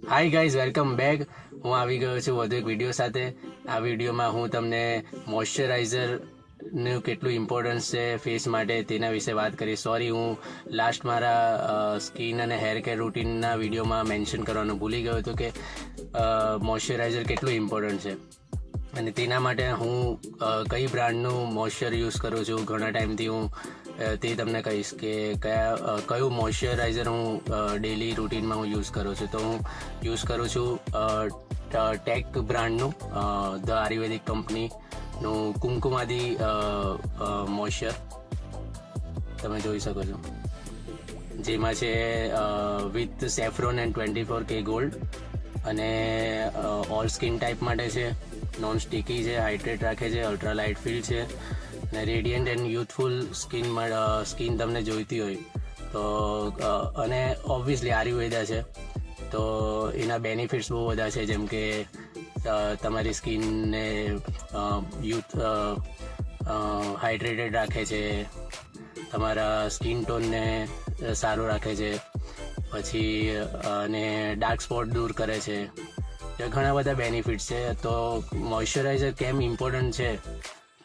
Hi guys, welcome back. હું આવી ગયો છું વધુ એક વિડીયો સાથે. આ વિડીયોમાં હું તમને મોઇશ્ચરાઇઝરનું કેટલું ઇમ્પોર્ટન્સ છે ફેસ માટે તેના વિશે વાત કરીશ. સોરી, હું લાસ્ટ મારા સ્કિન અને હેર કેર રૂટીનના વિડીયોમાં મેન્શન કરવાનું ભૂલી ગયો હતો કે મોઇશ્ચરાઇઝર કેટલું ઇમ્પોર્ટન્ટ છે, અને તેના માટે હું કઈ બ્રાન્ડનું મોઇશ્ચર યુઝ કરું છું. ઘણા ટાઈમથી હું તે તમને કહીશ કે કયું મોઇશ્ચરાઇઝર હું ડેલી રૂટીનમાં હું યુઝ કરું છું. તો હું યુઝ કરું છું ટેક બ્રાન્ડનું, ધ આયુર્વેદિક કંપનીનું કુમકુમાદી મોઇશ્ચર તમે જોઈ શકો છો, જેમાં છે with saffron and 24K gold, અને ઓલ સ્કિન ટાઈપ માટે છે, નોન સ્ટિકી છે, હાઇડ્રેટ રાખે છે, અલ્ટ્રા લાઇટ ફીલ છે, અને રેડિયન્ટ એન્ડ યુથફુલ સ્કિન તમને જોઈતી હોય તો, અને ઓબ્વિયસલી આયુર્વેદા છે તો એના બેનિફિટ્સ બહુ બધા છે, જેમ કે તમારી સ્કિનને યુથ હાઇડ્રેટેડ રાખે છે, તમારા સ્કિન ટોનને સારું રાખે છે, પછી અને ડાર્ક સ્પોટ દૂર કરે છે. ઘણા બધા બેનિફિટ્સ છે. તો મોઇશ્ચરાઇઝર કેમ ઇમ્પોર્ટન્ટ છે,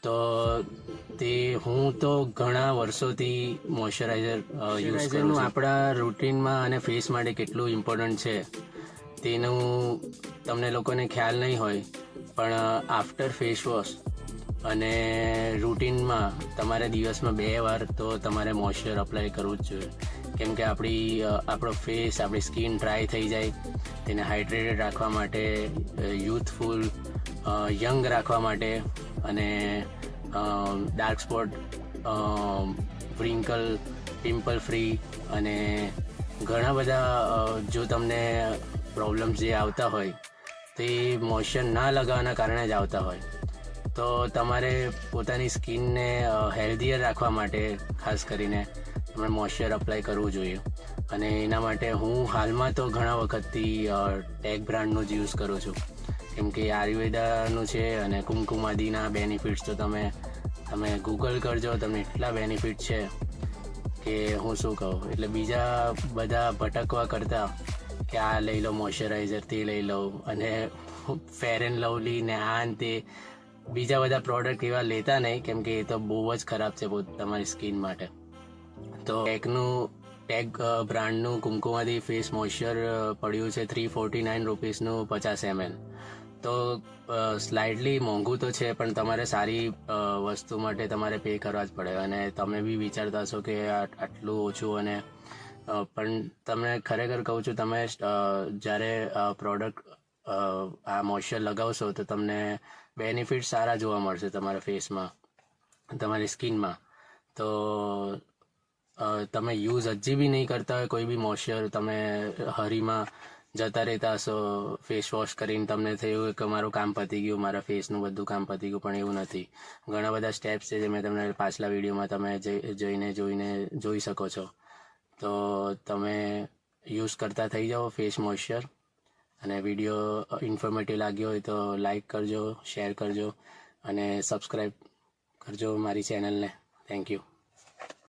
તો તે હું તો ઘણા વર્ષોથી મોઇશ્ચરાઇઝર યુઝ કરું છું. આપણા રૂટીનમાં અને ફેસ માટે કેટલું ઇમ્પોર્ટન્ટ છે તેનું તમને લોકોને ખ્યાલ નહીં હોય, પણ આફ્ટર ફેસ વોશ અને રૂટીનમાં તમારે દિવસમાં 2 વાર તો તમારે મોઇશ્ચર અપ્લાય કરવું જ જોઈએ. કેમ કે આપણો ફેસ, આપણી સ્કિન ડ્રાય થઈ જાય, તેને હાઇડ્રેટેડ રાખવા માટે, યુથફુલ યંગ રાખવા માટે, અને ડાર્ક સ્પોટ, વ્રિંકલ, પિમ્પલ ફ્રી, અને ઘણા બધા જો તમને પ્રોબ્લેમ્સ જે આવતા હોય તે મોઇશ્ચર ના લગાવવાના કારણે જ આવતા હોય. તો તમારે પોતાની સ્કિનને હેલ્ધીયર રાખવા માટે ખાસ કરીને તમારે મોઇશ્ચર અપ્લાય કરવું જોઈએ. અને એના માટે હું હાલમાં તો ઘણા વખતથી ટેક બ્રાન્ડનું જ યુઝ કરું છું, કેમ કે આયુર્વેદાનું છે, અને કુમકુમાદીના બેનિફિટ્સ તો તમે ગૂગલ કરજો, તમને એટલા બેનિફિટ છે કે હું શું કહું. એટલે બીજા બધા ભટકવા કરતાં કે આ લઈ લો મોઇશ્ચરાઇઝર, તે લઈ લો, અને ફેર એન્ડ લવલી ને આ ને તે બીજા બધા પ્રોડક્ટ એવા લેતા નહીં, કેમ કે એ તો બહુ જ ખરાબ છે તમારી સ્કિન માટે. તો ટેક બ્રાન્ડનું કુમકુમાદી ફેસ મોઇશ્ચર પડ્યું છે 349 રૂપીસનું 50 ml. તો સ્લાઇડલી મોંઘું તો છે, પણ તમારે સારી વસ્તુ માટે તમારે પે કરવા જ પડે. અને તમે બી વિચારતા હશો કે આટલું ઓછું, અને પણ તમને ખરેખર કહું છું, તમે જ્યારે પ્રોડક્ટ આ મોઇશ્ચર લગાવશો તો તમને બેનિફિટ સારા જોવા મળશે તમારા ફેસમાં, તમારી સ્કિનમાં. તો તમે યુઝ હજી બી નહીં કરતા હોય કોઈ બી મોઇશ્ચર, તમે હરીમાં જતા રહેતા હશો ફેસ વોશ કરીને, તમને થયું કે મારું કામ પતી ગયું, મારા ફેસનું બધું કામ પતી ગયું, પણ એવું નથી. ઘણા બધા સ્ટેપ્સ છે જે મેં તમને પાછલા વિડીયોમાં તમે જોઈ શકો છો. તો તમે યુઝ કરતા થઈ જાઓ ફેસ મોઇશ્ચર. અને વિડીયો ઇન્ફોર્મેટિવ લાગ્યો હોય તો લાઈક કરજો, શેર કરજો, અને સબસ્ક્રાઈબ કરજો મારી ચેનલને. Thank you.